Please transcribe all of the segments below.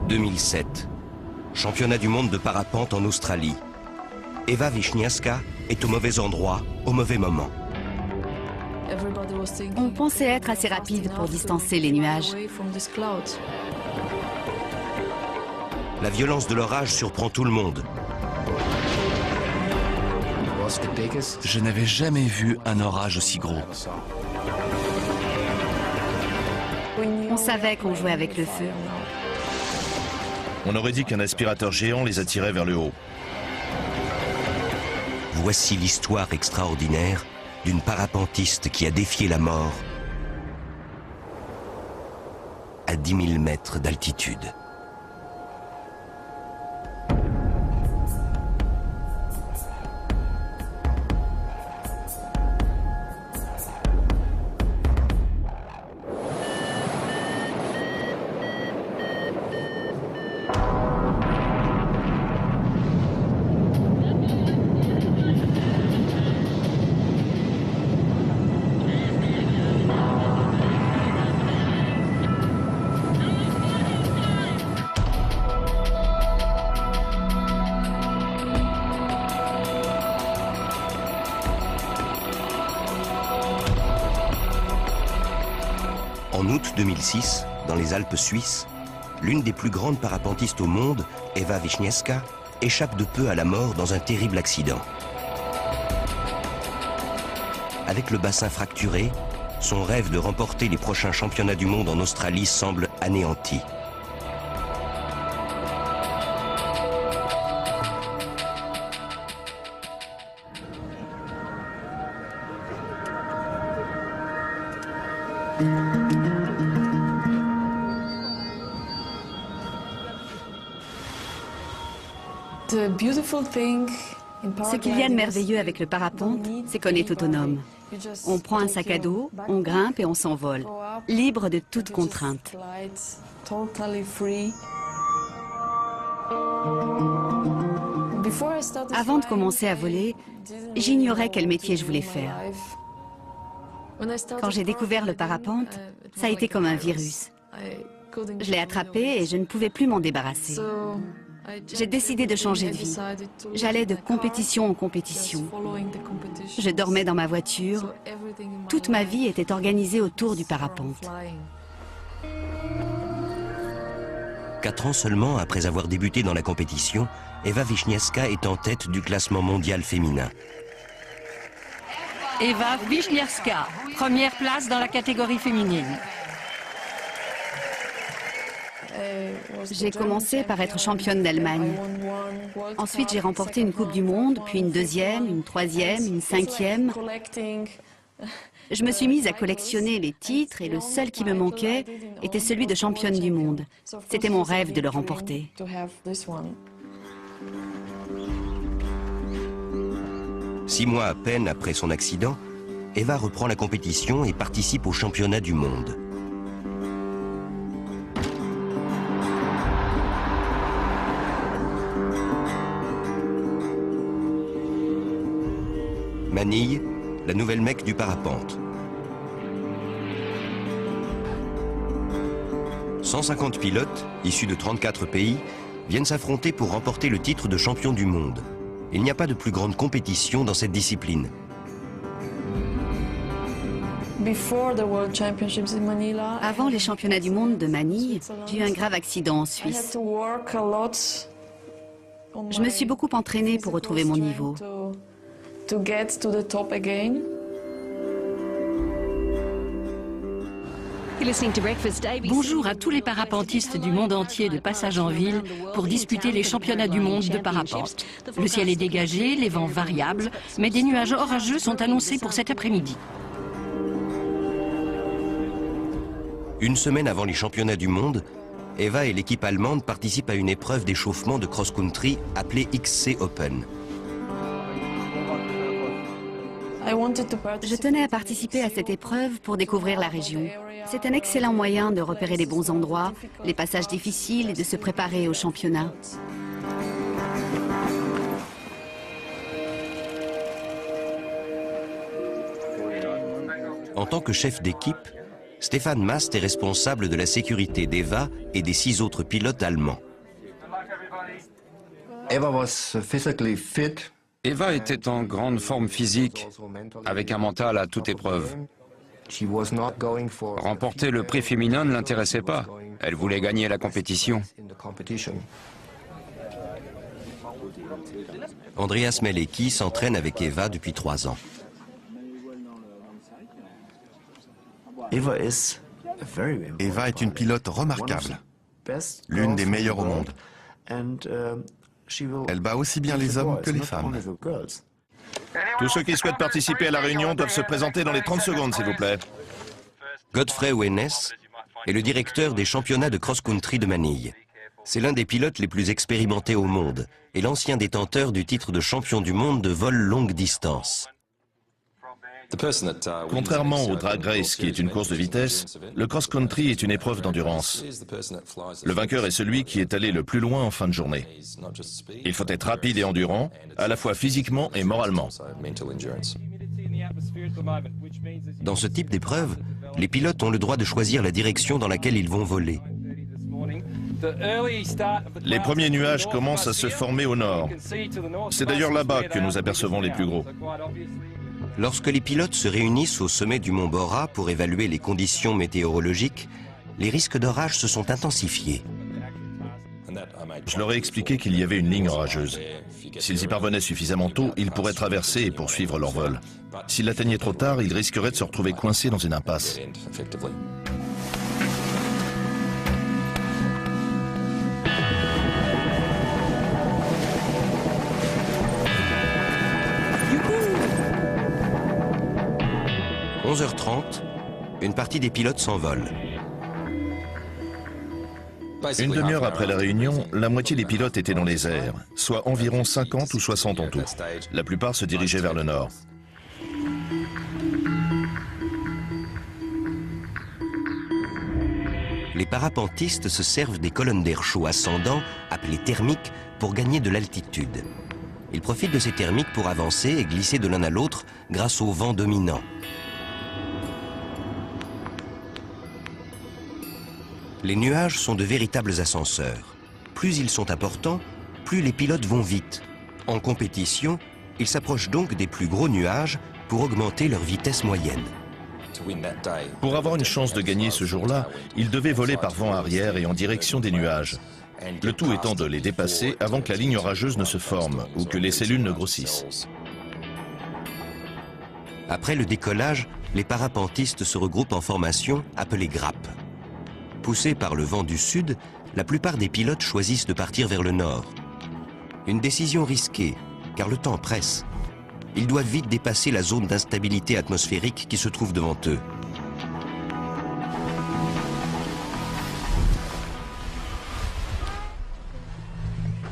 2007. Championnat du monde de parapente en Australie. Eva Wiśniewska est au mauvais endroit, au mauvais moment. On pensait être assez rapide pour distancer les nuages. La violence de l'orage surprend tout le monde. Je n'avais jamais vu un orage aussi gros. On savait qu'on jouait avec le feu. On aurait dit qu'un aspirateur géant les attirait vers le haut. Voici l'histoire extraordinaire d'une parapentiste qui a défié la mort à 10 000 mètres d'altitude. En août 2006, dans les Alpes suisses, l'une des plus grandes parapentistes au monde, Eva Wiśniewska, échappe de peu à la mort dans un terrible accident. Avec le bassin fracturé, son rêve de remporter les prochains championnats du monde en Australie semble anéanti. Ce qu'il y a de merveilleux avec le parapente, c'est qu'on est autonome. On prend un sac à dos, on grimpe et on s'envole, libre de toute contrainte. Avant de commencer à voler, j'ignorais quel métier je voulais faire. Quand j'ai découvert le parapente, ça a été comme un virus. Je l'ai attrapé et je ne pouvais plus m'en débarrasser. J'ai décidé de changer de vie. J'allais de compétition en compétition. Je dormais dans ma voiture. Toute ma vie était organisée autour du parapente. 4 ans seulement après avoir débuté dans la compétition, Eva Wiśniewska est en tête du classement mondial féminin. Eva Wiśniewska, première place dans la catégorie féminine. J'ai commencé par être championne d'Allemagne. Ensuite, j'ai remporté une Coupe du Monde, puis une deuxième, une troisième, une cinquième. Je me suis mise à collectionner les titres et le seul qui me manquait était celui de championne du monde. C'était mon rêve de le remporter. Six mois à peine après son accident, Eva reprend la compétition et participe au championnat du monde. Manille, la nouvelle Mecque du parapente. 150 pilotes, issus de 34 pays, viennent s'affronter pour remporter le titre de champion du monde. Il n'y a pas de plus grande compétition dans cette discipline. Avant les championnats du monde de Manille, j'ai eu un grave accident en Suisse. Je me suis beaucoup entraînée pour retrouver mon niveau. Bonjour à tous les parapentistes du monde entier de passage en ville pour disputer les championnats du monde de parapente. Le ciel est dégagé, les vents variables, mais des nuages orageux sont annoncés pour cet après-midi. Une semaine avant les championnats du monde, Eva et l'équipe allemande participent à une épreuve d'échauffement de cross-country appelée XC Open. Je tenais à participer à cette épreuve pour découvrir la région. C'est un excellent moyen de repérer les bons endroits, les passages difficiles et de se préparer au championnat. En tant que chef d'équipe, Stefan Mast est responsable de la sécurité d'Eva et des 6 autres pilotes allemands. Eva était en grande forme physique, avec un mental à toute épreuve. Remporter le prix féminin ne l'intéressait pas. Elle voulait gagner la compétition. Andreas Melecki s'entraîne avec Eva depuis 3 ans. Eva est une pilote remarquable, l'une des meilleures au monde. Elle bat aussi bien les hommes que les femmes. Tous ceux qui souhaitent participer à la réunion doivent se présenter dans les 30 secondes, s'il vous plaît. Godfrey Wennes est le directeur des championnats de cross-country de Manille. C'est l'un des pilotes les plus expérimentés au monde et l'ancien détenteur du titre de champion du monde de vol longue distance. Contrairement au drag race, qui est une course de vitesse, le cross-country est une épreuve d'endurance. Le vainqueur est celui qui est allé le plus loin en fin de journée. Il faut être rapide et endurant, à la fois physiquement et moralement. Dans ce type d'épreuve, les pilotes ont le droit de choisir la direction dans laquelle ils vont voler. Les premiers nuages commencent à se former au nord. C'est d'ailleurs là-bas que nous apercevons les plus gros. Lorsque les pilotes se réunissent au sommet du mont Bora pour évaluer les conditions météorologiques, les risques d'orage se sont intensifiés. Je leur ai expliqué qu'il y avait une ligne orageuse. S'ils y parvenaient suffisamment tôt, ils pourraient traverser et poursuivre leur vol. S'ils l'atteignaient trop tard, ils risqueraient de se retrouver coincés dans une impasse. À 11h30, une partie des pilotes s'envole. Une demi-heure après la réunion, la moitié des pilotes étaient dans les airs, soit environ 50 ou 60 en tout. La plupart se dirigeaient vers le nord. Les parapentistes se servent des colonnes d'air chaud ascendant, appelées thermiques, pour gagner de l'altitude. Ils profitent de ces thermiques pour avancer et glisser de l'un à l'autre grâce au vent dominant. Les nuages sont de véritables ascenseurs. Plus ils sont importants, plus les pilotes vont vite. En compétition, ils s'approchent donc des plus gros nuages pour augmenter leur vitesse moyenne. Pour avoir une chance de gagner ce jour-là, ils devaient voler par vent arrière et en direction des nuages. Le tout étant de les dépasser avant que la ligne orageuse ne se forme ou que les cellules ne grossissent. Après le décollage, les parapentistes se regroupent en formation appelée grappe. Poussés par le vent du sud, la plupart des pilotes choisissent de partir vers le nord. Une décision risquée, car le temps presse. Ils doivent vite dépasser la zone d'instabilité atmosphérique qui se trouve devant eux.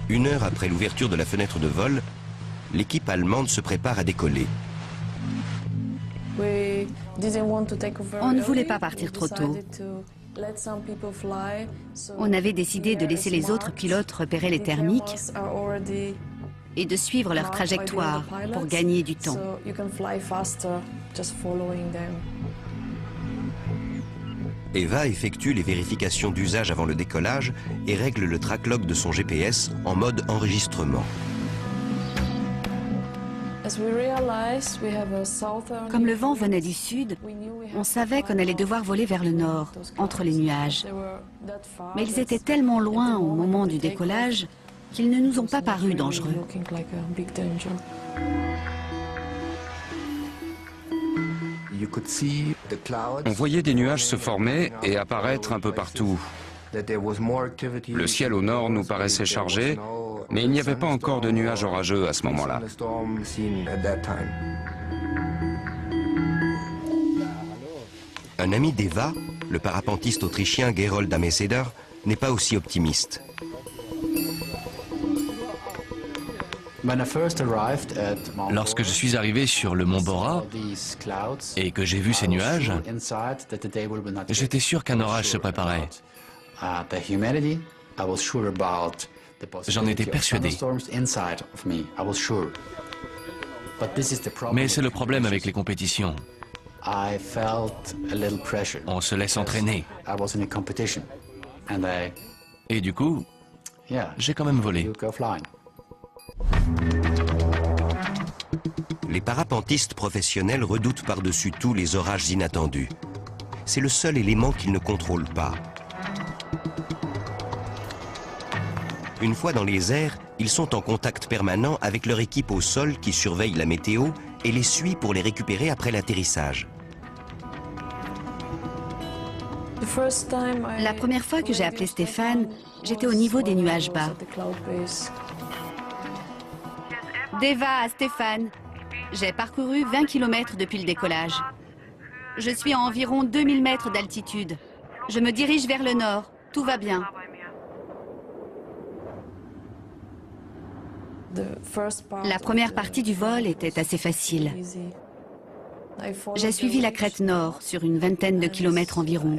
Une heure après l'ouverture de la fenêtre de vol, l'équipe allemande se prépare à décoller. On ne voulait pas partir trop tôt. On avait décidé de laisser les autres pilotes repérer les thermiques et de suivre leur trajectoire pour gagner du temps. Eva effectue les vérifications d'usage avant le décollage et règle le track-log de son GPS en mode enregistrement. Comme le vent venait du sud, on savait qu'on allait devoir voler vers le nord, entre les nuages. Mais ils étaient tellement loin au moment du décollage qu'ils ne nous ont pas paru dangereux. On voyait des nuages se former et apparaître un peu partout. Le ciel au nord nous paraissait chargé, mais il n'y avait pas encore de nuages orageux à ce moment-là. Un ami d'Eva, le parapentiste autrichien Gerold Ameseder, n'est pas aussi optimiste. Lorsque je suis arrivé sur le mont Bora et que j'ai vu ces nuages, j'étais sûr qu'un orage se préparait. J'en étais persuadé. Mais c'est le problème avec les compétitions. On se laisse entraîner. Et du coup, j'ai quand même volé. Les parapentistes professionnels redoutent par-dessus tout les orages inattendus. C'est le seul élément qu'ils ne contrôlent pas. Une fois dans les airs, ils sont en contact permanent avec leur équipe au sol qui surveille la météo et les suit pour les récupérer après l'atterrissage. La première fois que j'ai appelé Stéphane, j'étais au niveau des nuages bas. Deva, Stéphane. J'ai parcouru 20 km depuis le décollage. Je suis à environ 2000 mètres d'altitude. Je me dirige vers le nord. Tout va bien. La première partie du vol était assez facile. J'ai suivi la crête nord sur une vingtaine de kilomètres environ,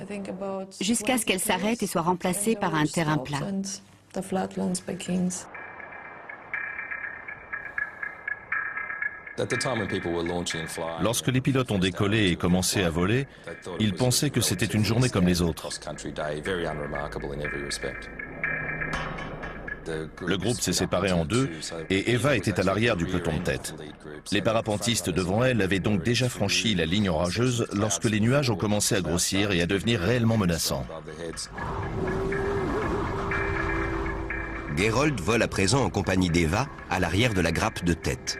jusqu'à ce qu'elle s'arrête et soit remplacée par un terrain plat. Lorsque les pilotes ont décollé et commencé à voler, ils pensaient que c'était une journée comme les autres. Le groupe s'est séparé en deux et Eva était à l'arrière du peloton de tête. Les parapentistes devant elle avaient donc déjà franchi la ligne orageuse lorsque les nuages ont commencé à grossir et à devenir réellement menaçants. Gerold vole à présent en compagnie d'Eva à l'arrière de la grappe de tête.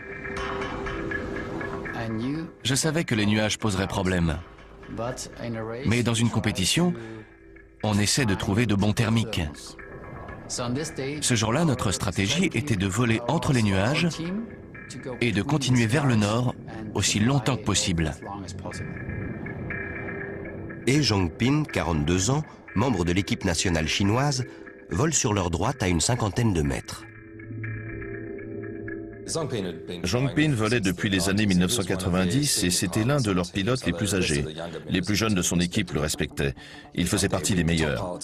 Je savais que les nuages poseraient problème. Mais dans une compétition, on essaie de trouver de bons thermiques. Ce jour-là, notre stratégie était de voler entre les nuages et de continuer vers le nord aussi longtemps que possible. Et Zhongpin, 42 ans, membre de l'équipe nationale chinoise, vole sur leur droite à une cinquantaine de mètres. Zhongpin volait depuis les années 1990 et c'était l'un de leurs pilotes les plus âgés. Les plus jeunes de son équipe le respectaient. Il faisait partie des meilleurs.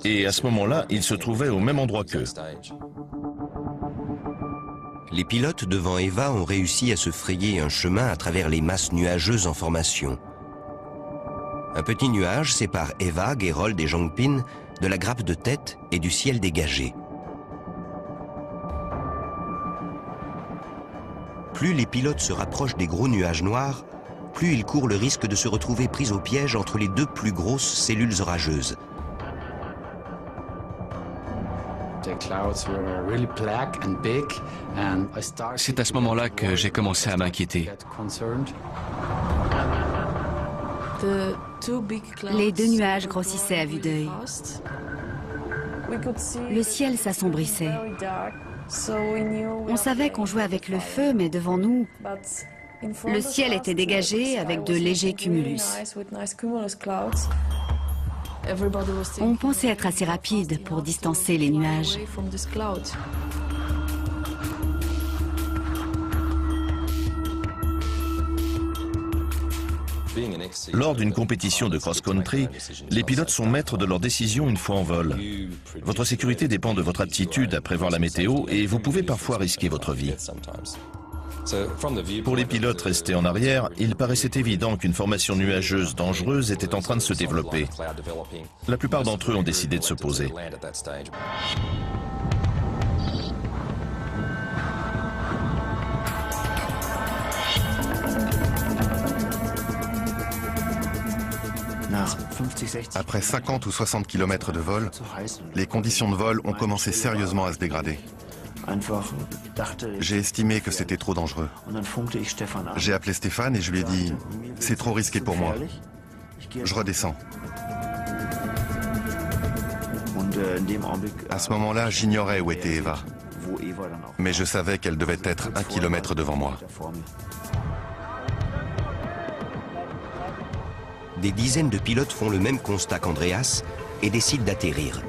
Et à ce moment-là, il se trouvait au même endroit qu'eux. Les pilotes devant Eva ont réussi à se frayer un chemin à travers les masses nuageuses en formation. Un petit nuage sépare Eva, Gerold et Zhongpin de la grappe de tête et du ciel dégagé. Plus les pilotes se rapprochent des gros nuages noirs, plus ils courent le risque de se retrouver pris au piège entre les deux plus grosses cellules orageuses. C'est à ce moment-là que j'ai commencé à m'inquiéter. Les deux nuages grossissaient à vue d'œil. Le ciel s'assombrissait. On savait qu'on jouait avec le feu, mais devant nous, le ciel était dégagé avec de légers cumulus. On pensait être assez rapide pour distancer les nuages. Lors d'une compétition de cross-country, les pilotes sont maîtres de leurs décisions une fois en vol. Votre sécurité dépend de votre aptitude à prévoir la météo et vous pouvez parfois risquer votre vie. Pour les pilotes restés en arrière, il paraissait évident qu'une formation nuageuse dangereuse était en train de se développer. La plupart d'entre eux ont décidé de se poser. Après 50 ou 60 km de vol, les conditions de vol ont commencé sérieusement à se dégrader. J'ai estimé que c'était trop dangereux. J'ai appelé Stéphane et je lui ai dit « C'est trop risqué pour moi. Je redescends. » À ce moment-là, j'ignorais où était Eva. Mais je savais qu'elle devait être 1 kilomètre devant moi. Des dizaines de pilotes font le même constat qu'Andreas et décident d'atterrir.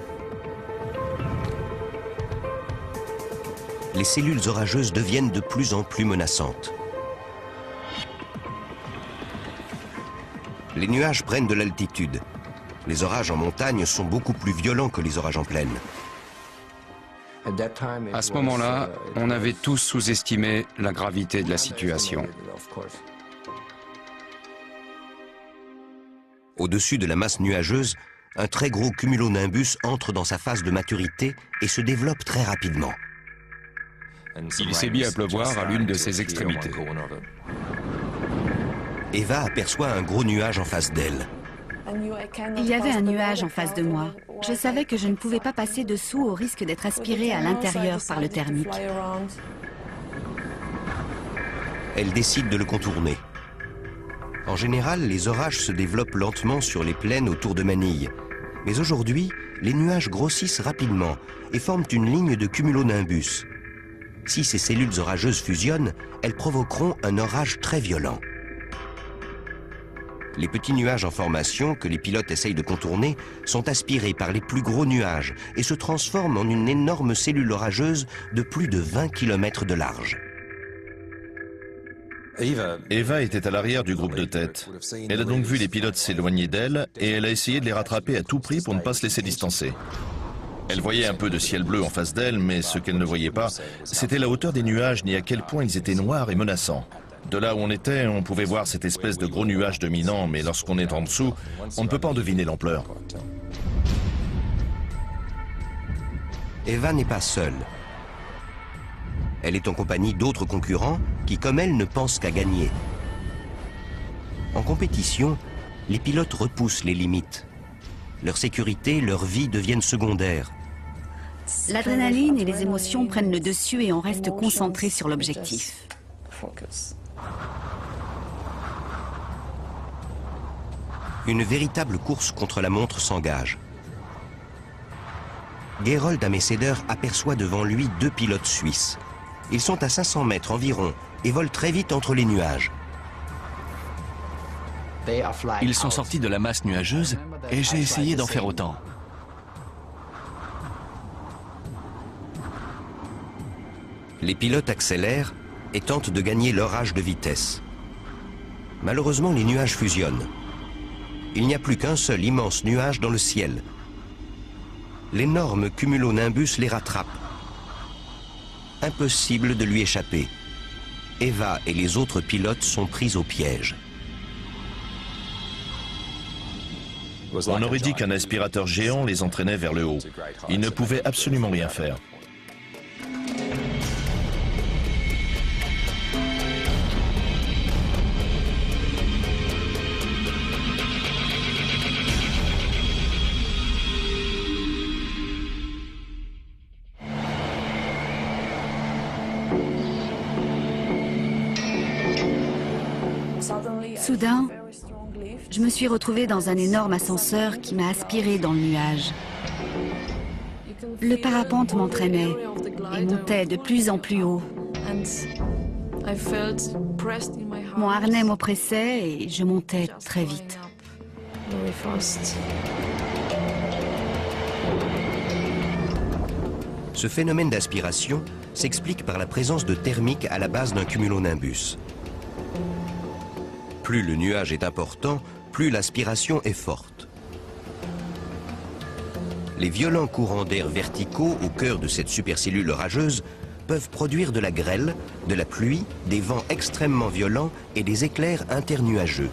Les cellules orageuses deviennent de plus en plus menaçantes. Les nuages prennent de l'altitude. Les orages en montagne sont beaucoup plus violents que les orages en plaine. À ce moment-là, on avait tous sous-estimé la gravité de la situation. Au-dessus de la masse nuageuse, un très gros cumulonimbus entre dans sa phase de maturité et se développe très rapidement. Il s'est mis à pleuvoir à l'une de ses extrémités. Eva aperçoit un gros nuage en face d'elle. Il y avait un nuage en face de moi. Je savais que je ne pouvais pas passer dessous au risque d'être aspirée à l'intérieur par le thermique. Elle décide de le contourner. En général, les orages se développent lentement sur les plaines autour de Manille. Mais aujourd'hui, les nuages grossissent rapidement et forment une ligne de cumulonimbus. Si ces cellules orageuses fusionnent, elles provoqueront un orage très violent. Les petits nuages en formation que les pilotes essayent de contourner sont aspirés par les plus gros nuages et se transforment en une énorme cellule orageuse de plus de 20 km de large. Eva était à l'arrière du groupe de tête. Elle a donc vu les pilotes s'éloigner d'elle et elle a essayé de les rattraper à tout prix pour ne pas se laisser distancer. Elle voyait un peu de ciel bleu en face d'elle, mais ce qu'elle ne voyait pas, c'était la hauteur des nuages ni à quel point ils étaient noirs et menaçants. De là où on était, on pouvait voir cette espèce de gros nuage dominant, mais lorsqu'on est en dessous, on ne peut pas en deviner l'ampleur. Eva n'est pas seule. Elle est en compagnie d'autres concurrents qui, comme elle, ne pensent qu'à gagner. En compétition, les pilotes repoussent les limites. Leur sécurité, leur vie deviennent secondaires. L'adrénaline et les émotions prennent le dessus et on reste concentré sur l'objectif. Une véritable course contre la montre s'engage. Gerold Ameseder aperçoit devant lui deux pilotes suisses. Ils sont à 500 mètres environ et volent très vite entre les nuages. Ils sont sortis de la masse nuageuse et j'ai essayé d'en faire autant. Les pilotes accélèrent et tentent de gagner l'orage de vitesse. Malheureusement, les nuages fusionnent. Il n'y a plus qu'un seul immense nuage dans le ciel. L'énorme cumulonimbus les rattrape. Impossible de lui échapper. Eva et les autres pilotes sont pris au piège. On aurait dit qu'un aspirateur géant les entraînait vers le haut. Ils ne pouvaient absolument rien faire. Soudain, je me suis retrouvée dans un énorme ascenseur qui m'a aspirée dans le nuage. Le parapente m'entraînait et montait de plus en plus haut. Mon harnais m'oppressait et je montais très vite. Ce phénomène d'aspiration s'explique par la présence de thermique à la base d'un cumulonimbus. Plus le nuage est important, plus l'aspiration est forte. Les violents courants d'air verticaux au cœur de cette supercellule orageuse peuvent produire de la grêle, de la pluie, des vents extrêmement violents et des éclairs internuageux.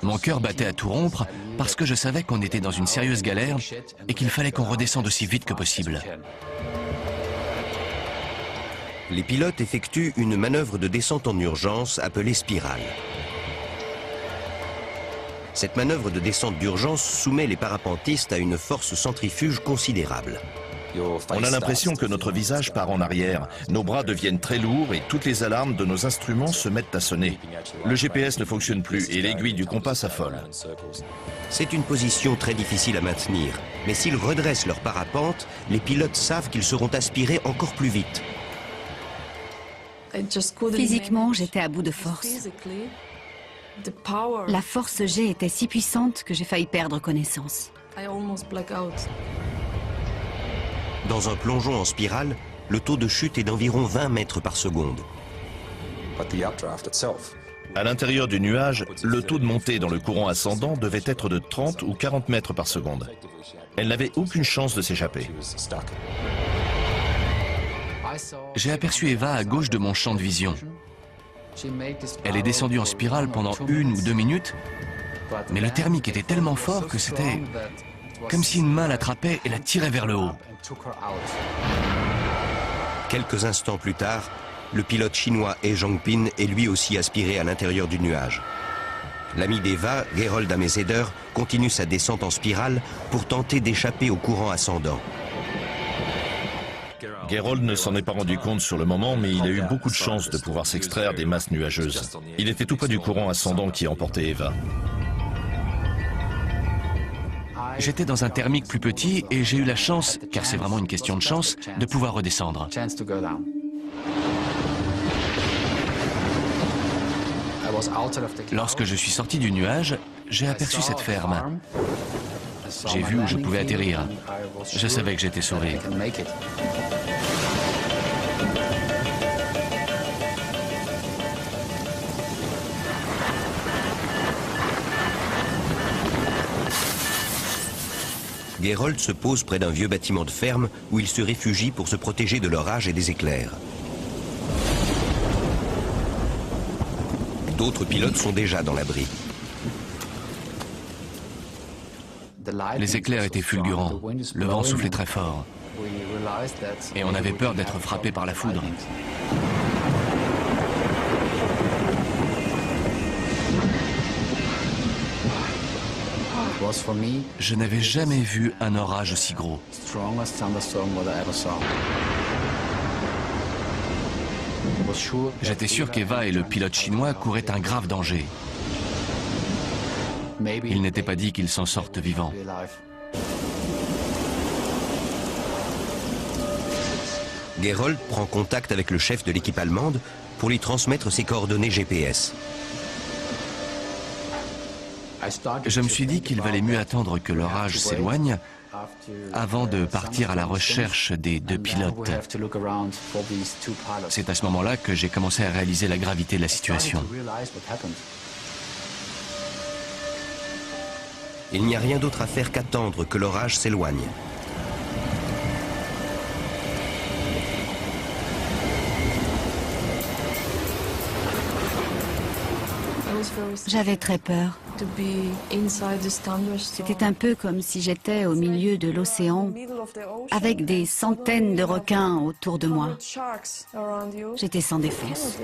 Mon cœur battait à tout rompre parce que je savais qu'on était dans une sérieuse galère et qu'il fallait qu'on redescende aussi vite que possible. Les pilotes effectuent une manœuvre de descente en urgence appelée spirale. Cette manœuvre de descente d'urgence soumet les parapentistes à une force centrifuge considérable. On a l'impression que notre visage part en arrière, nos bras deviennent très lourds et toutes les alarmes de nos instruments se mettent à sonner. Le GPS ne fonctionne plus et l'aiguille du compas s'affole. C'est une position très difficile à maintenir, mais s'ils redressent leur parapente, les pilotes savent qu'ils seront aspirés encore plus vite. Physiquement, j'étais à bout de force. La force G était si puissante que j'ai failli perdre connaissance. Dans un plongeon en spirale, le taux de chute est d'environ 20 mètres par seconde. À l'intérieur du nuage, le taux de montée dans le courant ascendant devait être de 30 ou 40 mètres par seconde. Elle n'avait aucune chance de s'échapper. J'ai aperçu Eva à gauche de mon champ de vision. Elle est descendue en spirale pendant 1 ou 2 minutes, mais le thermique était tellement fort que c'était comme si une main l'attrapait et la tirait vers le haut. Quelques instants plus tard, le pilote chinois He Zhongpin est lui aussi aspiré à l'intérieur du nuage. L'ami d'Eva, Gerold Ameseder, continue sa descente en spirale pour tenter d'échapper au courant ascendant. Gerold ne s'en est pas rendu compte sur le moment, mais il a eu beaucoup de chance de pouvoir s'extraire des masses nuageuses. Il était tout près du courant ascendant qui emportait Eva. J'étais dans un thermique plus petit et j'ai eu la chance, car c'est vraiment une question de chance, de pouvoir redescendre. Lorsque je suis sorti du nuage, j'ai aperçu cette ferme. J'ai vu où je pouvais atterrir. Je savais que j'étais sauvé. Gerold se pose près d'un vieux bâtiment de ferme où il se réfugie pour se protéger de l'orage et des éclairs. D'autres pilotes sont déjà dans l'abri. Les éclairs étaient fulgurants, le vent soufflait très fort, et on avait peur d'être frappé par la foudre. Je n'avais jamais vu un orage aussi gros. J'étais sûr qu'Eva et le pilote chinois couraient un grave danger. Il n'était pas dit qu'ils s'en sortent vivants. Gerold prend contact avec le chef de l'équipe allemande pour lui transmettre ses coordonnées GPS. Je me suis dit qu'il valait mieux attendre que l'orage s'éloigne avant de partir à la recherche des 2 pilotes. C'est à ce moment-là que j'ai commencé à réaliser la gravité de la situation. Il n'y a rien d'autre à faire qu'attendre que l'orage s'éloigne. J'avais très peur. C'était un peu comme si j'étais au milieu de l'océan, avec des centaines de requins autour de moi. J'étais sans défense.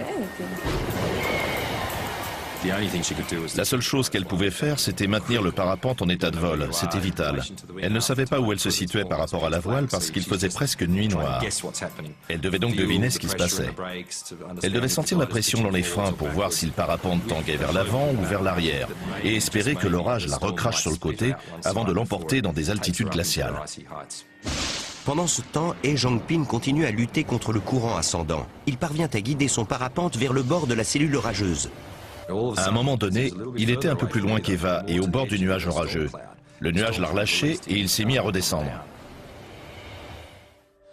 La seule chose qu'elle pouvait faire, c'était maintenir le parapente en état de vol. C'était vital. Elle ne savait pas où elle se situait par rapport à la voile parce qu'il faisait presque nuit noire. Elle devait donc deviner ce qui se passait. Elle devait sentir la pression dans les freins pour voir si le parapente tanguait vers l'avant ou vers l'arrière et espérer que l'orage la recrache sur le côté avant de l'emporter dans des altitudes glaciales. Pendant ce temps, He Zhongpin continue à lutter contre le courant ascendant. Il parvient à guider son parapente vers le bord de la cellule orageuse. À un moment donné, il était un peu plus loin qu'Eva et au bord du nuage orageux. Le nuage l'a relâché et il s'est mis à redescendre.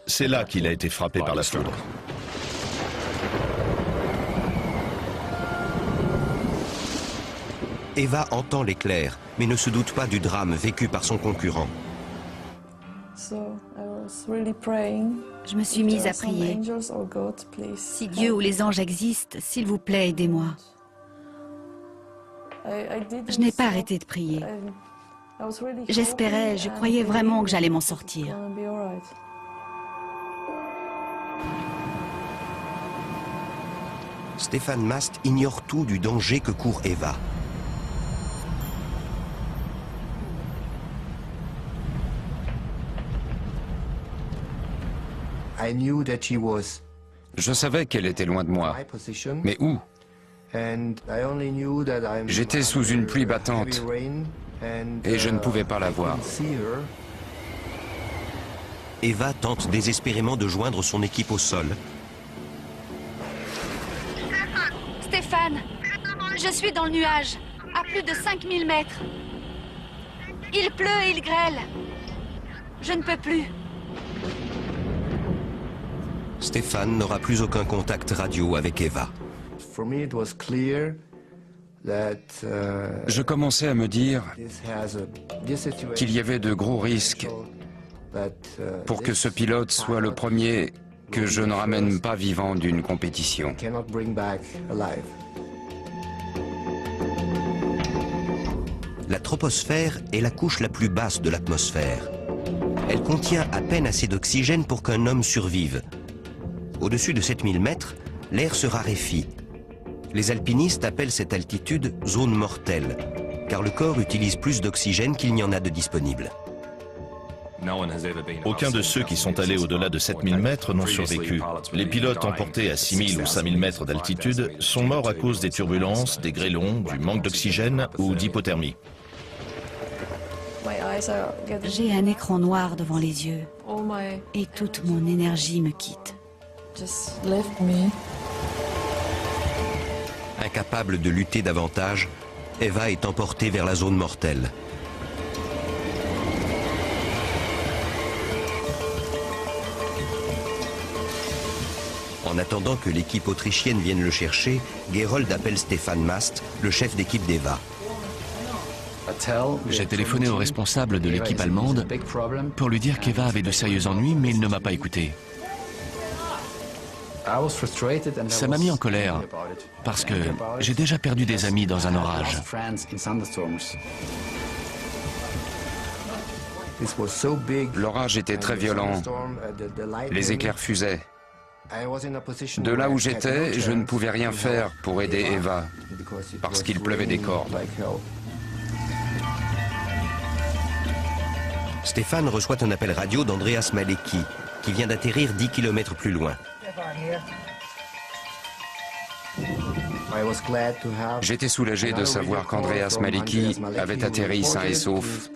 C'est là qu'il a été frappé par la foudre. Eva entend l'éclair, mais ne se doute pas du drame vécu par son concurrent. Je me suis mise à prier. Si Dieu ou les anges existent, s'il vous plaît, aidez-moi. Je n'ai pas arrêté de prier. J'espérais, je croyais vraiment que j'allais m'en sortir. Stefan Mast ignore tout du danger que court Eva. Je savais qu'elle était loin de moi. Mais où? J'étais sous une pluie battante et je ne pouvais pas la voir. Eva tente désespérément de joindre son équipe au sol. Stéphane, je suis dans le nuage, à plus de 5000 mètres. Il pleut et il grêle. Je ne peux plus. Stéphane n'aura plus aucun contact radio avec Eva. Je commençais à me dire qu'il y avait de gros risques pour que ce pilote soit le premier que je ne ramène pas vivant d'une compétition. La troposphère est la couche la plus basse de l'atmosphère. Elle contient à peine assez d'oxygène pour qu'un homme survive. Au-dessus de 7000 mètres, l'air se raréfie. Les alpinistes appellent cette altitude zone mortelle, car le corps utilise plus d'oxygène qu'il n'y en a de disponible. Aucun de ceux qui sont allés au-delà de 7000 mètres n'ont survécu. Les pilotes emportés à 6000 ou 5000 mètres d'altitude sont morts à cause des turbulences, des grêlons, du manque d'oxygène ou d'hypothermie. J'ai un écran noir devant les yeux et toute mon énergie me quitte. Incapable de lutter davantage, Eva est emportée vers la zone mortelle. En attendant que l'équipe autrichienne vienne le chercher, Gerold appelle Stefan Mast, le chef d'équipe d'Eva. J'ai téléphoné au responsable de l'équipe allemande pour lui dire qu'Eva avait de sérieux ennuis, mais il ne m'a pas écouté. Ça m'a mis en colère, parce que j'ai déjà perdu des amis dans un orage. L'orage était très violent, les éclairs fusaient. De là où j'étais, je ne pouvais rien faire pour aider Eva, parce qu'il pleuvait des cordes. Stefan reçoit un appel radio d'Andreas Malecki, qui vient d'atterrir 10 km plus loin. J'étais soulagé de savoir qu'Andreas Malecki avait atterri sain et sauf.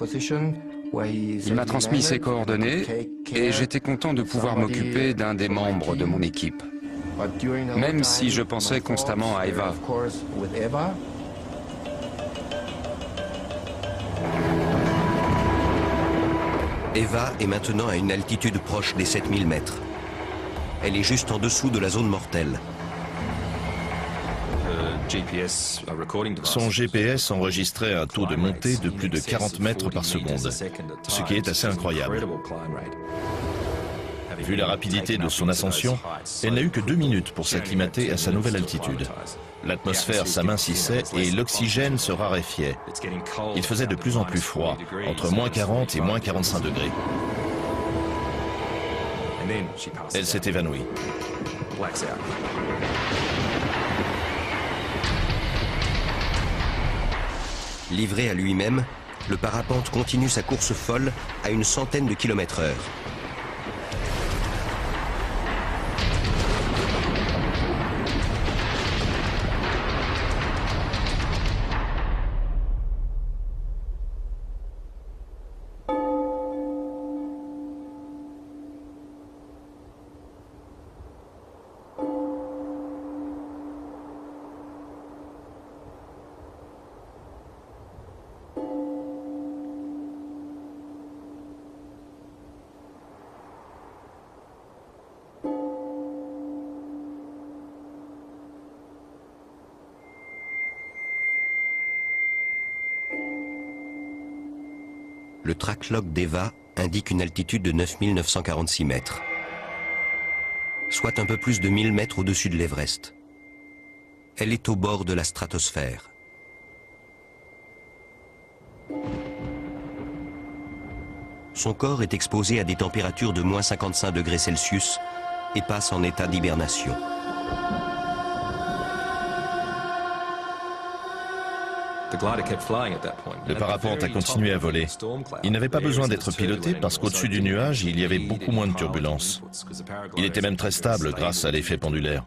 Il m'a transmis ses coordonnées et j'étais content de pouvoir m'occuper d'un des membres de mon équipe. Même si je pensais constamment à Eva. Eva est maintenant à une altitude proche des 7000 mètres. Elle est juste en dessous de la zone mortelle. Son GPS enregistrait un taux de montée de plus de 40 mètres par seconde, ce qui est assez incroyable. Vu la rapidité de son ascension, elle n'a eu que 2 minutes pour s'acclimater à sa nouvelle altitude. L'atmosphère s'amincissait et l'oxygène se raréfiait. Il faisait de plus en plus froid, entre moins 40 et moins 45 degrés. Elle s'est évanouie. Livré à lui-même, le parapente continue sa course folle à une centaine de km/h. Le tracklog d'Eva indique une altitude de 9946 mètres, soit un peu plus de 1000 mètres au-dessus de l'Everest. Elle est au bord de la stratosphère. Son corps est exposé à des températures de moins 55 degrés Celsius et passe en état d'hibernation. Le parapente a continué à voler. Il n'avait pas besoin d'être piloté parce qu'au-dessus du nuage, il y avait beaucoup moins de turbulences. Il était même très stable grâce à l'effet pendulaire.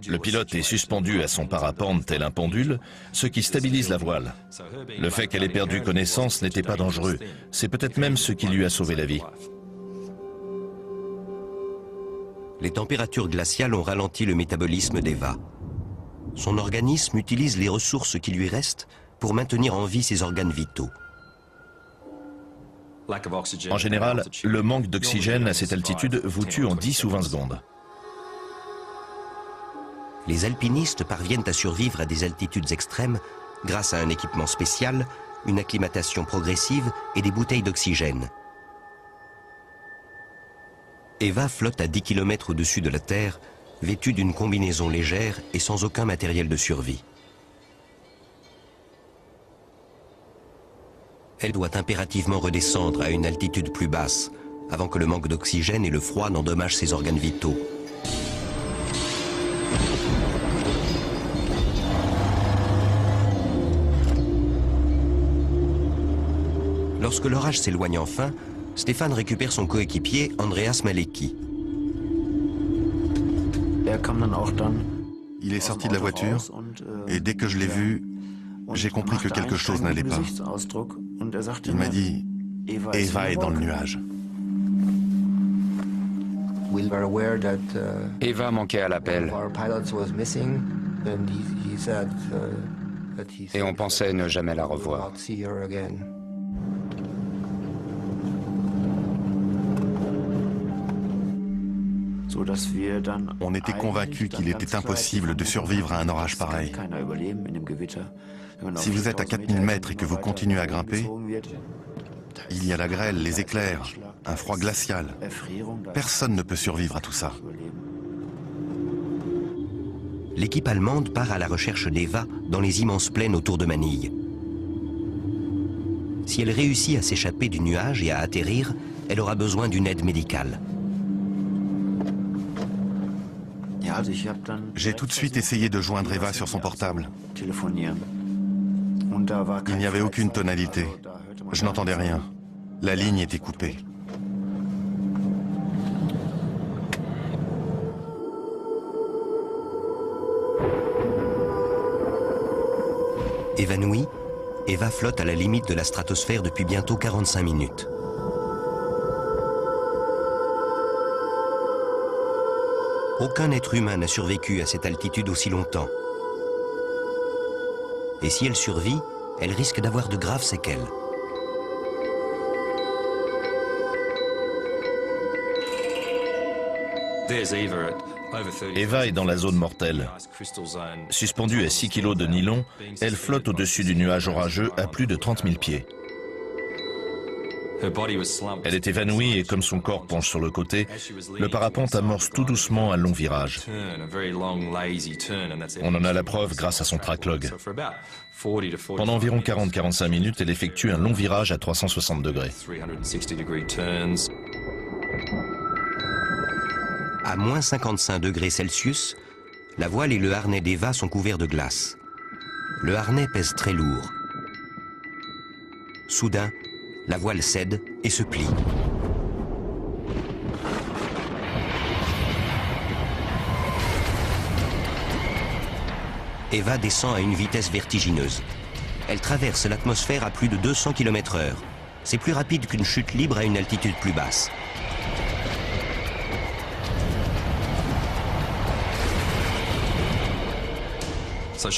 Le pilote est suspendu à son parapente tel un pendule, ce qui stabilise la voile. Le fait qu'elle ait perdu connaissance n'était pas dangereux. C'est peut-être même ce qui lui a sauvé la vie. Les températures glaciales ont ralenti le métabolisme d'Eva. Son organisme utilise les ressources qui lui restent pour maintenir en vie ses organes vitaux. En général, le manque d'oxygène à cette altitude vous tue en 10 ou 20 secondes. Les alpinistes parviennent à survivre à des altitudes extrêmes grâce à un équipement spécial, une acclimatation progressive et des bouteilles d'oxygène. Eva flotte à 10 km au-dessus de la Terre, vêtue d'une combinaison légère et sans aucun matériel de survie. Elle doit impérativement redescendre à une altitude plus basse, avant que le manque d'oxygène et le froid n'endommagent ses organes vitaux. Lorsque l'orage s'éloigne enfin, Stéphane récupère son coéquipier Andreas Malecki. Il est sorti de la voiture et dès que je l'ai vu, j'ai compris que quelque chose n'allait pas. Il m'a dit « Eva est dans le nuage ». Eva manquait à l'appel. Et on pensait ne jamais la revoir. On était convaincus qu'il était impossible de survivre à un orage pareil. Si vous êtes à 4000 mètres et que vous continuez à grimper, il y a la grêle, les éclairs, un froid glacial. Personne ne peut survivre à tout ça. L'équipe allemande part à la recherche d'Eva dans les immenses plaines autour de Manille. Si elle réussit à s'échapper du nuage et à atterrir, elle aura besoin d'une aide médicale. J'ai tout de suite essayé de joindre Eva sur son portable. Il n'y avait aucune tonalité. Je n'entendais rien. La ligne était coupée. Évanouie, Eva flotte à la limite de la stratosphère depuis bientôt 45 minutes. Aucun être humain n'a survécu à cette altitude aussi longtemps. Et si elle survit, elle risque d'avoir de graves séquelles. Eva est dans la zone mortelle. Suspendue à 6 kg de nylon, elle flotte au-dessus du nuage orageux à plus de 30 000 pieds. Elle est évanouie et comme son corps penche sur le côté, le parapente amorce tout doucement un long virage. On en a la preuve grâce à son tracklog. Pendant environ 40-45 minutes, elle effectue un long virage à 360 degrés. À moins 55 degrés Celsius, la voile et le harnais d'Eva sont couverts de glace. Le harnais pèse très lourd. Soudain, la voile cède et se plie. Eva descend à une vitesse vertigineuse. Elle traverse l'atmosphère à plus de 200 km/h. C'est plus rapide qu'une chute libre à une altitude plus basse.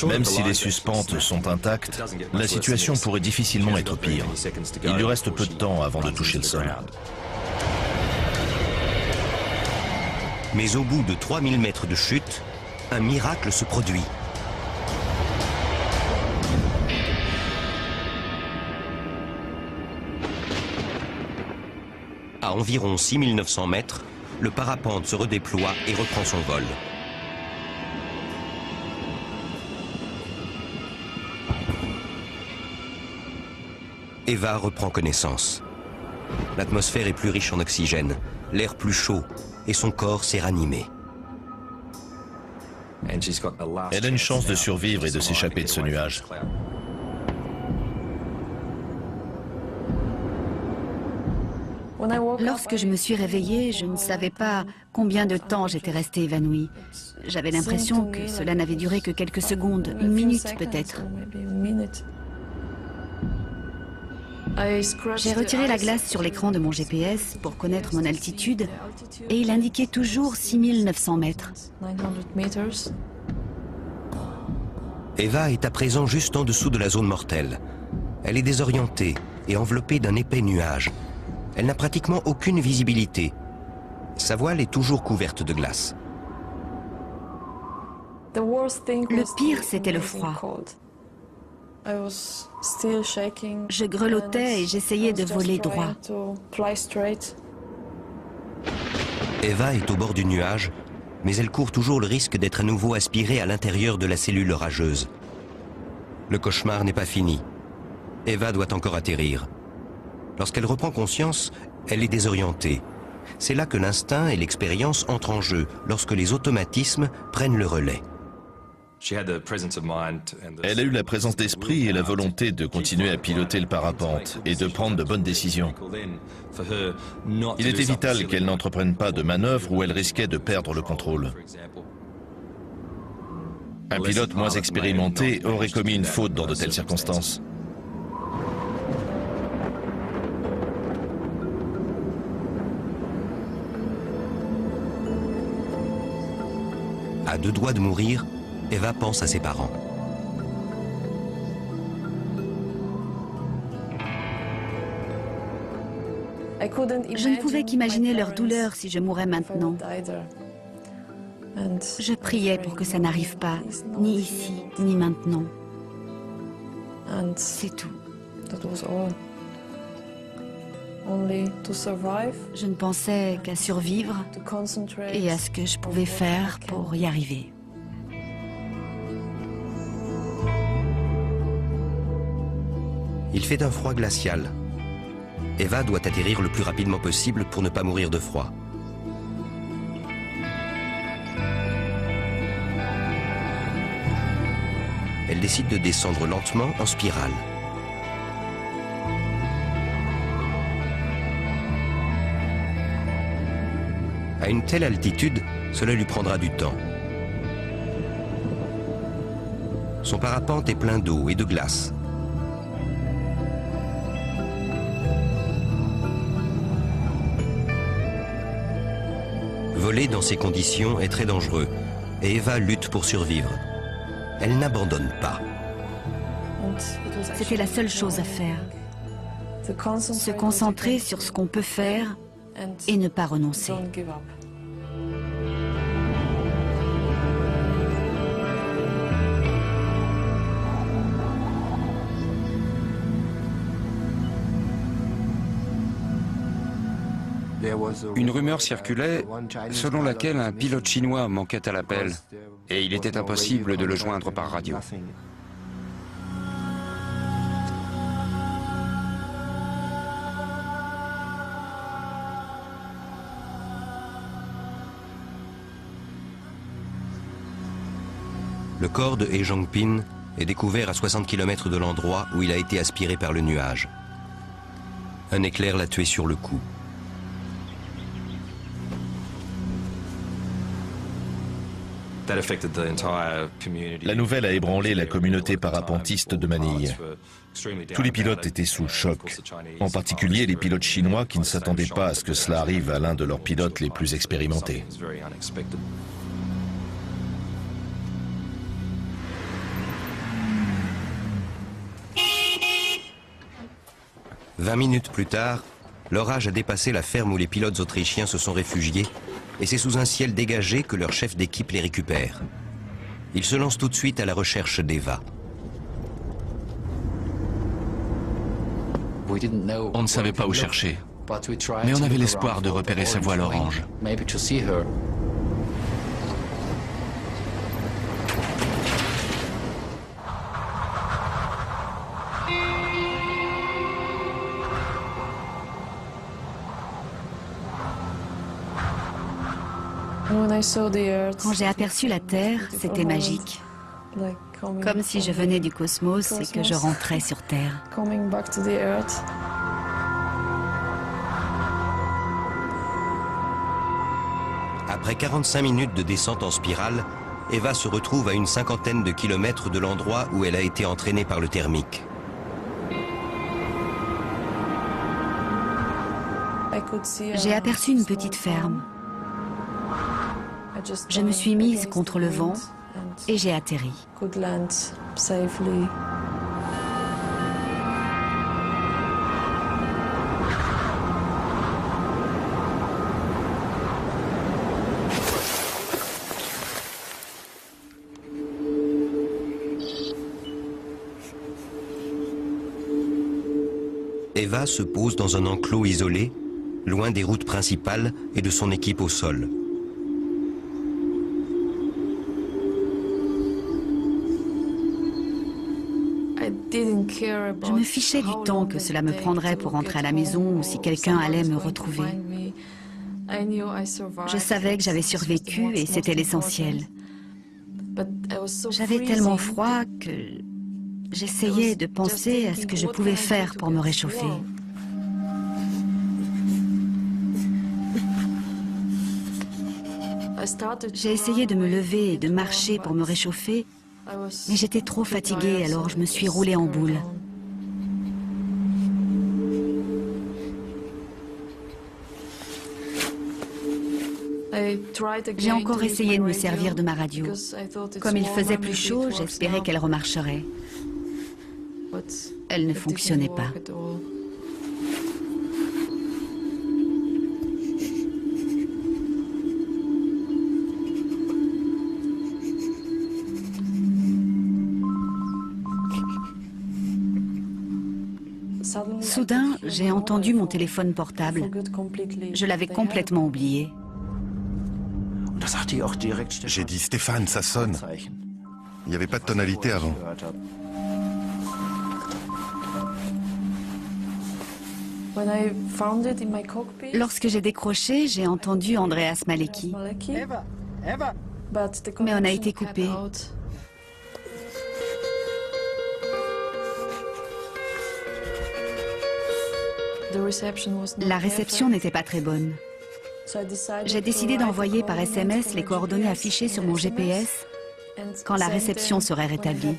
Même si les suspentes sont intactes, la situation pourrait difficilement être pire. Il lui reste peu de temps avant de toucher le sol. Mais au bout de 3000 mètres de chute, un miracle se produit. À environ 6900 mètres, le parapente se redéploie et reprend son vol. Eva reprend connaissance. L'atmosphère est plus riche en oxygène, l'air plus chaud et son corps s'est ranimé. Elle a une chance de survivre et de s'échapper de ce nuage. Lorsque je me suis réveillée, je ne savais pas combien de temps j'étais restée évanouie. J'avais l'impression que cela n'avait duré que quelques secondes, une minute peut-être. J'ai retiré la glace sur l'écran de mon GPS pour connaître mon altitude et il indiquait toujours 6900 mètres. Eva est à présent juste en dessous de la zone mortelle. Elle est désorientée et enveloppée d'un épais nuage. Elle n'a pratiquement aucune visibilité. Sa voile est toujours couverte de glace. Le pire, c'était le froid. Je grelottais et j'essayais de voler droit. Eva est au bord du nuage, mais elle court toujours le risque d'être à nouveau aspirée à l'intérieur de la cellule orageuse. Le cauchemar n'est pas fini. Eva doit encore atterrir. Lorsqu'elle reprend conscience, elle est désorientée. C'est là que l'instinct et l'expérience entrent en jeu, lorsque les automatismes prennent le relais. Elle a eu la présence d'esprit et la volonté de continuer à piloter le parapente et de prendre de bonnes décisions. Il était vital qu'elle n'entreprenne pas de manœuvre où elle risquait de perdre le contrôle. Un pilote moins expérimenté aurait commis une faute dans de telles circonstances. À deux doigts de mourir, Eva pense à ses parents. Je ne pouvais qu'imaginer leur douleur si je mourais maintenant. Je priais pour que ça n'arrive pas, ni ici, ni maintenant. C'est tout. Je ne pensais qu'à survivre et à ce que je pouvais faire pour y arriver. Il fait un froid glacial. Eva doit atterrir le plus rapidement possible pour ne pas mourir de froid. Elle décide de descendre lentement en spirale. À une telle altitude, cela lui prendra du temps. Son parapente est plein d'eau et de glace. Voler dans ces conditions est très dangereux et Eva lutte pour survivre. Elle n'abandonne pas. C'était la seule chose à faire. Se concentrer sur ce qu'on peut faire et ne pas renoncer. Une rumeur circulait selon laquelle un pilote chinois manquait à l'appel et il était impossible de le joindre par radio. Le corps de He Jongpin est découvert à 60 km de l'endroit où il a été aspiré par le nuage. Un éclair l'a tué sur le coup. La nouvelle a ébranlé la communauté parapentiste de Manille. Tous les pilotes étaient sous le choc, en particulier les pilotes chinois qui ne s'attendaient pas à ce que cela arrive à l'un de leurs pilotes les plus expérimentés. « 20 minutes plus tard, l'orage a dépassé la ferme où les pilotes autrichiens se sont réfugiés et c'est sous un ciel dégagé que leur chef d'équipe les récupère. Ils se lancent tout de suite à la recherche d'Eva. On ne savait pas où chercher, mais on avait l'espoir de repérer sa voile orange. Quand j'ai aperçu la Terre, c'était magique. Comme si je venais du cosmos et que je rentrais sur Terre. Après 45 minutes de descente en spirale, Eva se retrouve à une cinquantaine de kilomètres de l'endroit où elle a été entraînée par le thermique. J'ai aperçu une petite ferme. Je me suis mise contre le vent et j'ai atterri. Eva se pose dans un enclos isolé loin des routes principales et de son équipe au sol. Je me fichais du temps que cela me prendrait pour rentrer à la maison ou si quelqu'un allait me retrouver. Je savais que j'avais survécu et c'était l'essentiel. J'avais tellement froid que j'essayais de penser à ce que je pouvais faire pour me réchauffer. J'ai essayé de me lever et de marcher pour me réchauffer, mais j'étais trop fatiguée, alors je me suis roulée en boule. J'ai encore essayé de me servir de ma radio. Comme il faisait plus chaud, j'espérais qu'elle remarcherait. Elle ne fonctionnait pas. Soudain, j'ai entendu mon téléphone portable. Je l'avais complètement oublié. J'ai dit Stéphane, ça sonne. Il n'y avait pas de tonalité avant. Lorsque j'ai décroché, j'ai entendu Andreas Malecki. Mais on a été coupé. La réception n'était pas très bonne. J'ai décidé d'envoyer par SMS les coordonnées affichées sur mon GPS quand la réception serait rétablie.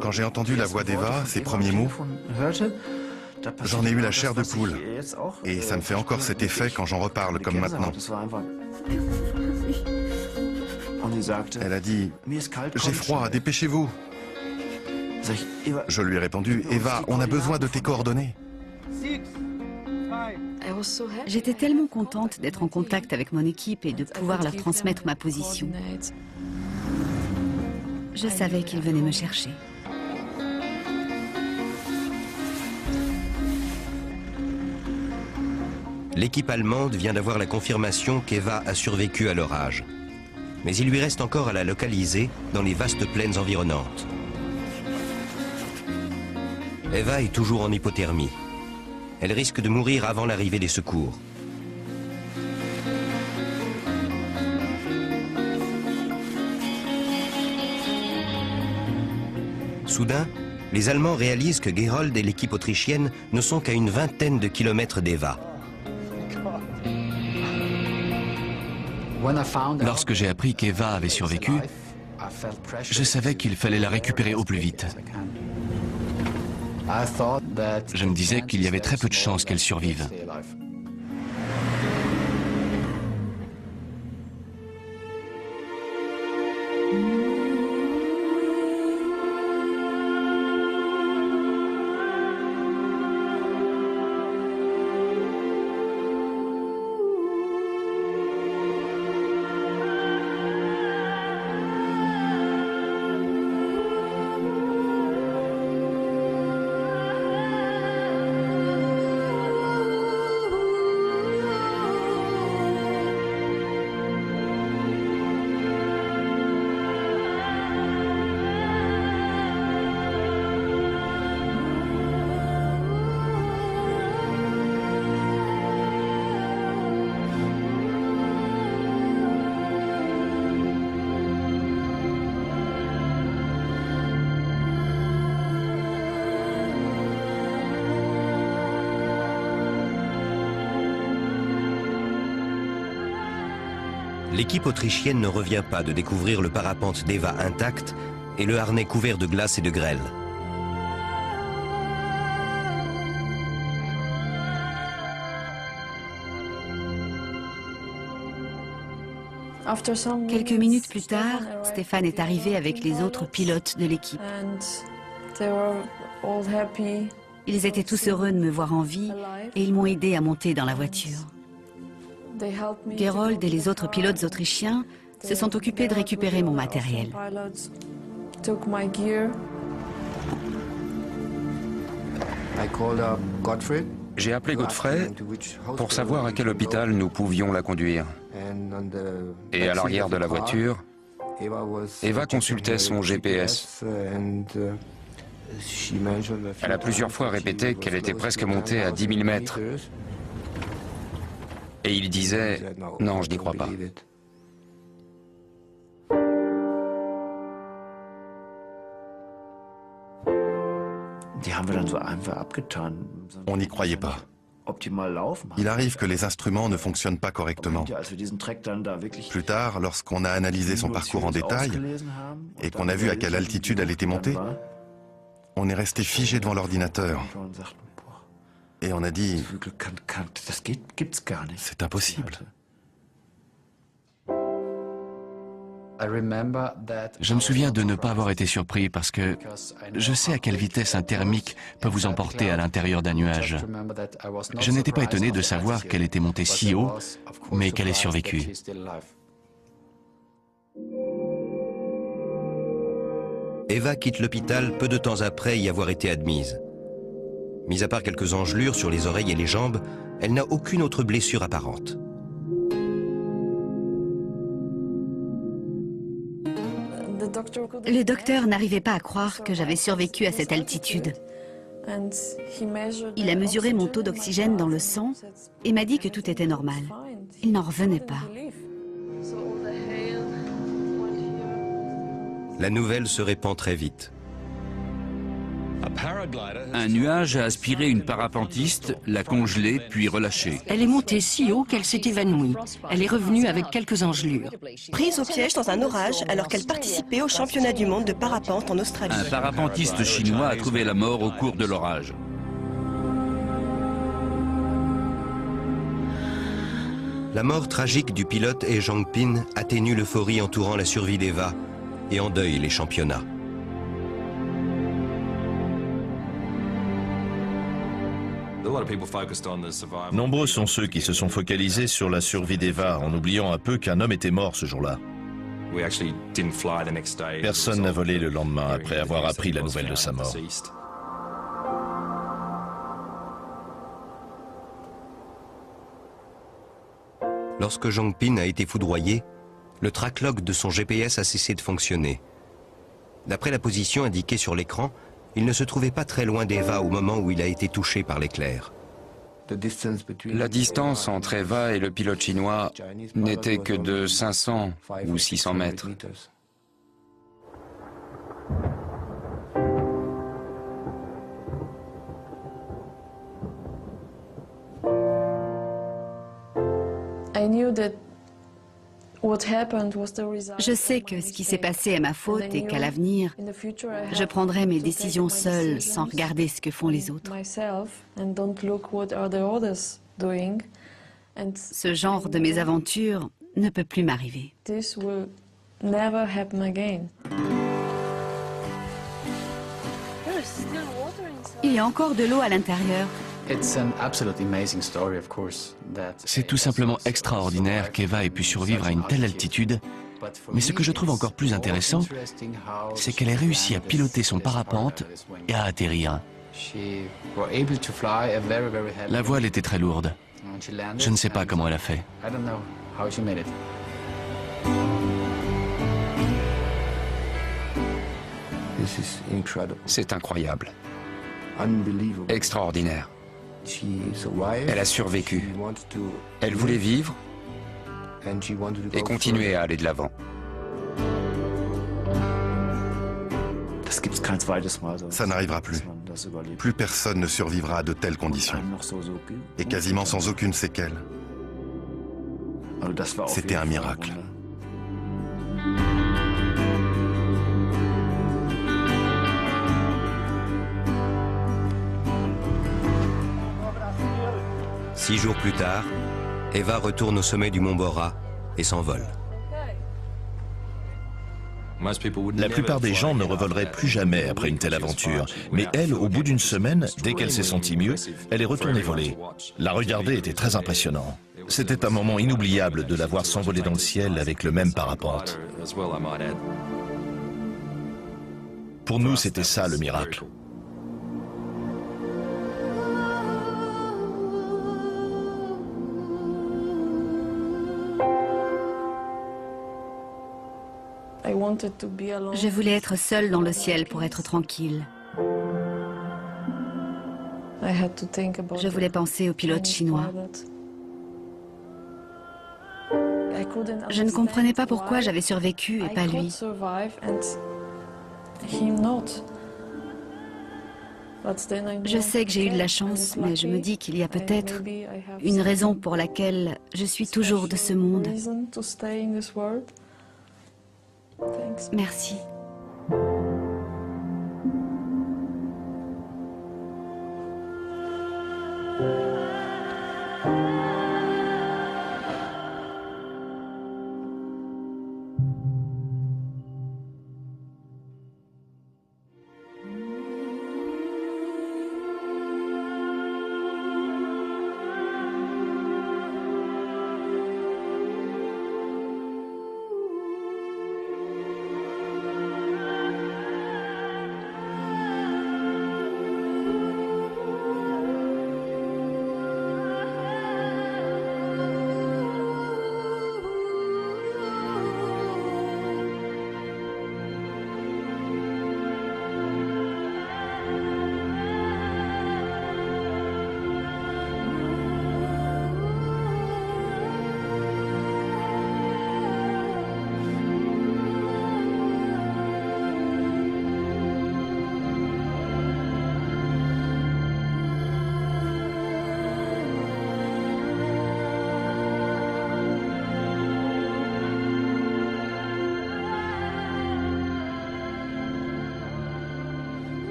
Quand j'ai entendu la voix d'Eva, ses premiers mots, j'en ai eu la chair de poule. Et ça me fait encore cet effet quand j'en reparle, comme maintenant. Elle a dit « J'ai froid, dépêchez-vous ». Je lui ai répondu « Eva, on a besoin de tes coordonnées ». J'étais tellement contente d'être en contact avec mon équipe et de pouvoir leur transmettre ma position. Je savais qu'ils venaient me chercher. L'équipe allemande vient d'avoir la confirmation qu'Eva a survécu à l'orage. Mais il lui reste encore à la localiser dans les vastes plaines environnantes. Eva est toujours en hypothermie. Elle risque de mourir avant l'arrivée des secours. Soudain, les Allemands réalisent que Gerold et l'équipe autrichienne ne sont qu'à une vingtaine de kilomètres d'Eva. Lorsque j'ai appris qu'Eva avait survécu, je savais qu'il fallait la récupérer au plus vite. Je me disais qu'il y avait très peu de chances qu'elle survive. L'équipe autrichienne ne revient pas de découvrir le parapente d'Eva intact et le harnais couvert de glace et de grêle. Quelques minutes plus tard, Stéphane est arrivé avec les autres pilotes de l'équipe. Ils étaient tous heureux de me voir en vie et ils m'ont aidé à monter dans la voiture. Gerold et les autres pilotes autrichiens se sont occupés de récupérer mon matériel. J'ai appelé Godfrey pour savoir à quel hôpital nous pouvions la conduire. Et à l'arrière de la voiture, Eva consultait son GPS. Elle a plusieurs fois répété qu'elle était presque montée à 10 000 mètres. Et il disait « Non, je n'y crois pas ». On n'y croyait pas. Il arrive que les instruments ne fonctionnent pas correctement. Plus tard, lorsqu'on a analysé son parcours en détail et qu'on a vu à quelle altitude elle était montée, on est resté figé devant l'ordinateur. Et on a dit, c'est impossible. Je me souviens de ne pas avoir été surpris parce que je sais à quelle vitesse un thermique peut vous emporter à l'intérieur d'un nuage. Je n'étais pas étonné de savoir qu'elle était montée si haut, mais qu'elle ait survécu. Eva quitte l'hôpital peu de temps après y avoir été admise. Mis à part quelques engelures sur les oreilles et les jambes, elle n'a aucune autre blessure apparente. Le docteur n'arrivait pas à croire que j'avais survécu à cette altitude. Il a mesuré mon taux d'oxygène dans le sang et m'a dit que tout était normal. Il n'en revenait pas. La nouvelle se répand très vite. Un nuage a aspiré une parapentiste, l'a congelée, puis relâchée. Elle est montée si haut qu'elle s'est évanouie. Elle est revenue avec quelques engelures. Prise au piège dans un orage alors qu'elle participait au championnat du monde de parapente en Australie. Un parapentiste chinois a trouvé la mort au cours de l'orage. La mort tragique du pilote He Jiankping atténue l'euphorie entourant la survie d'Eva et endeuille les championnats. Nombreux sont ceux qui se sont focalisés sur la survie d'Eva en oubliant un peu qu'un homme était mort ce jour-là. Personne n'a volé le lendemain après avoir appris la nouvelle de sa mort. Lorsque Jiankping a été foudroyé, le tracklog de son GPS a cessé de fonctionner. D'après la position indiquée sur l'écran, il ne se trouvait pas très loin d'Eva au moment où il a été touché par l'éclair. La distance entre Eva et le pilote chinois n'était que de 500 ou 600 mètres. Je sais que ce qui s'est passé est ma faute et qu'à l'avenir, je prendrai mes décisions seule sans regarder ce que font les autres. Ce genre de mésaventure ne peut plus m'arriver. Il y a encore de l'eau à l'intérieur. C'est tout simplement extraordinaire qu'Eva ait pu survivre à une telle altitude, mais ce que je trouve encore plus intéressant, c'est qu'elle ait réussi à piloter son parapente et à atterrir. La voile était très lourde. Je ne sais pas comment elle a fait. C'est incroyable. Extraordinaire. Elle a survécu. Elle voulait vivre et continuer à aller de l'avant. Ça n'arrivera plus. Plus personne ne survivra à de telles conditions. Et quasiment sans aucune séquelle. C'était un miracle. Six jours plus tard, Eva retourne au sommet du mont Bora et s'envole. La plupart des gens ne revoleraient plus jamais après une telle aventure. Mais elle, au bout d'une semaine, dès qu'elle s'est sentie mieux, elle est retournée voler. La regarder était très impressionnant. C'était un moment inoubliable de la voir s'envoler dans le ciel avec le même parapente. Pour nous, c'était ça le miracle. Je voulais être seule dans le ciel pour être tranquille. Je voulais penser au pilote chinois. Je ne comprenais pas pourquoi j'avais survécu et pas lui. Je sais que j'ai eu de la chance, mais je me dis qu'il y a peut-être une raison pour laquelle je suis toujours de ce monde. Merci.